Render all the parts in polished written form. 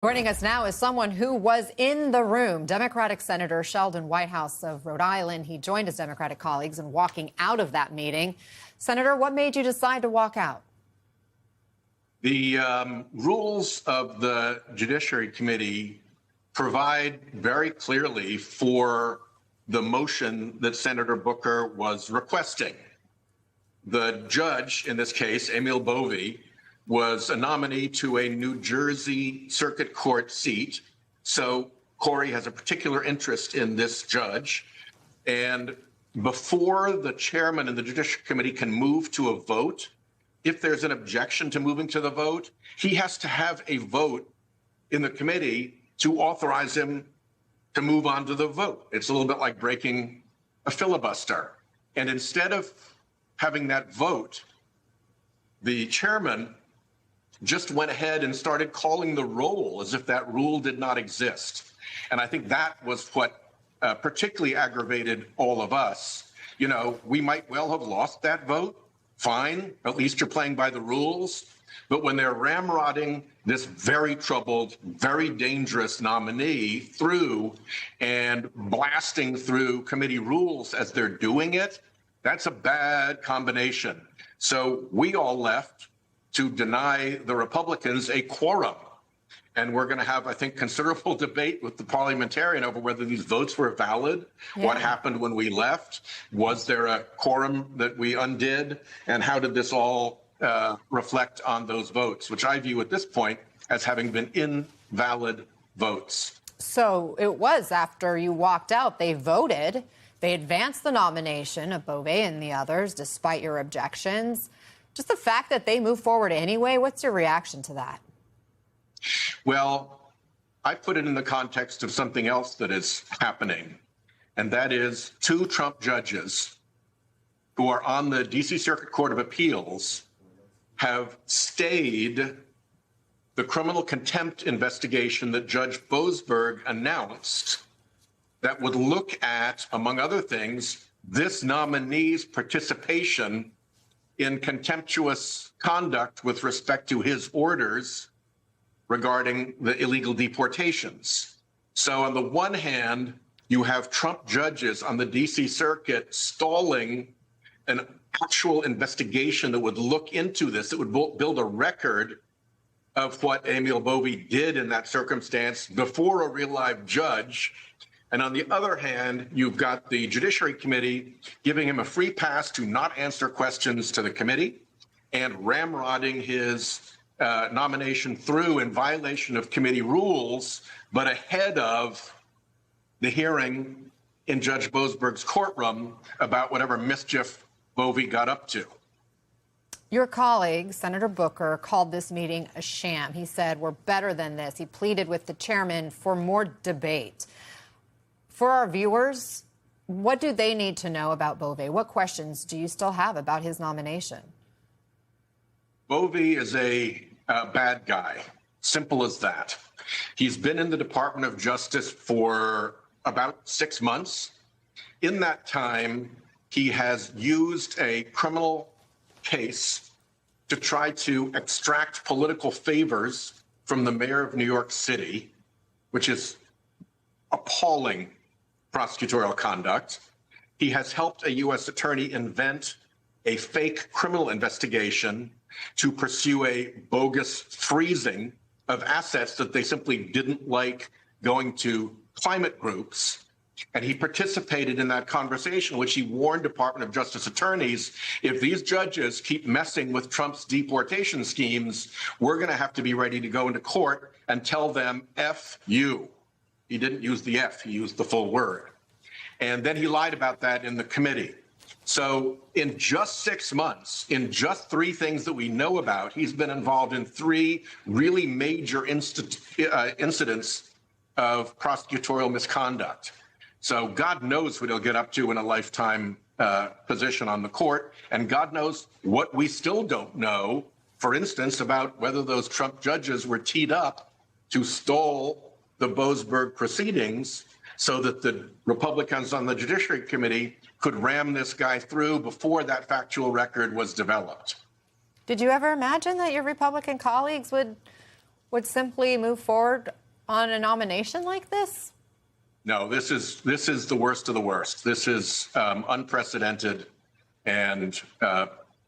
Joining us now is someone who was in the room, Democratic Senator Sheldon Whitehouse of Rhode Island. He joined his Democratic colleagues in walking out of that meeting. Senator, what made you decide to walk out? The rules of the Judiciary Committee provide very clearly for the motion that Senator Booker was requesting. The judge, in this case, Emil Bovey, was a nominee to a New Jersey Circuit Court seat. So Corey has a particular interest in this judge. And before the chairman and the Judiciary Committee can move to a vote, if there's an objection to moving to the vote, he has to have a vote in the committee to authorize him to move on to the vote. It's a little bit like breaking a filibuster. And instead of having that vote, the chairman just went ahead and started calling the roll as if that rule did not exist. And I think that was what particularly aggravated all of us. You know, we might well have lost that vote. Fine, at least you're playing by the rules. But when they're ramrodding this very troubled, very dangerous nominee through and blasting through committee rules as they're doing it, that's a bad combination. So we all left to deny the Republicans a quorum. And we're going to have, I think, considerable debate with the parliamentarian over whether these votes were valid, what happened when we left, was there a quorum that we undid, and how did this all reflect on those votes, which I view at this point as having been invalid votes. So it was after you walked out, they voted, they advanced the nomination of Bovey and the others, despite your objections. Just the fact that they moved forward anyway, what's your reaction to that? Well, I put it in the context of something else that is happening, and that is two Trump judges who are on the D.C. Circuit Court of Appeals have stayed the criminal contempt investigation that Judge Boasberg announced that would look at, among other things, this nominee's participation in contemptuous conduct with respect to his orders regarding the illegal deportations. So on the one hand, you have Trump judges on the DC Circuit stalling an actual investigation that would look into this, that would build a record of what Emil Bovey did in that circumstance before a real live judge. And on the other hand, you've got the Judiciary Committee giving him a free pass to not answer questions to the committee and ramrodding his nomination through in violation of committee rules, but ahead of the hearing in Judge Boasberg's courtroom about whatever mischief Bovey got up to. Your colleague, Senator Booker, called this meeting a sham. He said, we're better than this. He pleaded with the chairman for more debate. For our viewers, what do they need to know about Bovey? What questions do you still have about his nomination? Bovey is a bad guy, simple as that. He's been in the Department of Justice for about 6 months. In that time, he has used a criminal case to try to extract political favors from the mayor of New York City, which is appalling prosecutorial conduct. He has helped a U.S. attorney invent a fake criminal investigation to pursue a bogus freezing of assets that they simply didn't like going to climate groups. And he participated in that conversation, which he warned Department of Justice attorneys, if these judges keep messing with Trump's deportation schemes, we're going to have to be ready to go into court and tell them, F you. He didn't use the F, he used the full word. And then he lied about that in the committee. So in just 6 months, in just 3 things that we know about, he's been involved in 3 really major incidents of prosecutorial misconduct. So God knows what he'll get up to in a lifetime position on the court. And God knows what we still don't know, for instance, about whether those Trump judges were teed up to stall the Boasberg proceedings so that the Republicans on the Judiciary Committee could ram this guy through before that factual record was developed. Did you ever imagine that your Republican colleagues would would simply move forward on a nomination like this? No, this is the worst of the worst. This is unprecedented and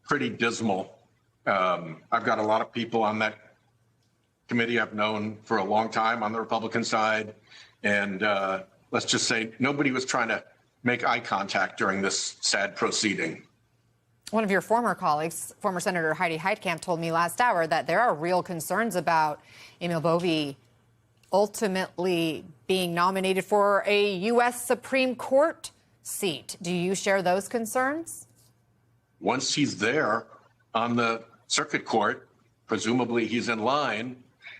pretty dismal. I've got a lot of people on that committee I've known for a long time on the Republican side, and let's just say nobody was trying to make eye contact during this sad proceeding. One of your former colleagues, former Senator Heidi Heitkamp, told me last hour that there are real concerns about Emil Bovee ultimately being nominated for a U.S. Supreme Court seat. Do you share those concerns? Once he's there on the circuit court, presumably he's in line.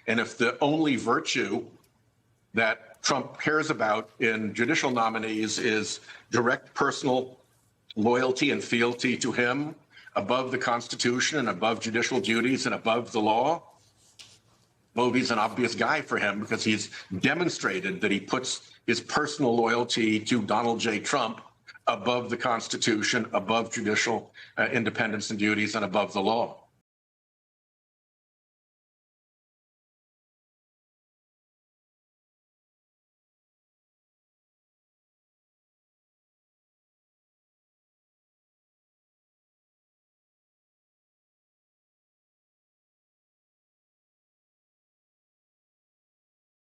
And if the only virtue that Trump cares about in judicial nominees is direct personal loyalty and fealty to him above the Constitution and above judicial duties and above the law, Bovee's an obvious guy for him because he's demonstrated that he puts his personal loyalty to Donald J. Trump above the Constitution, above judicial independence and duties, and above the law.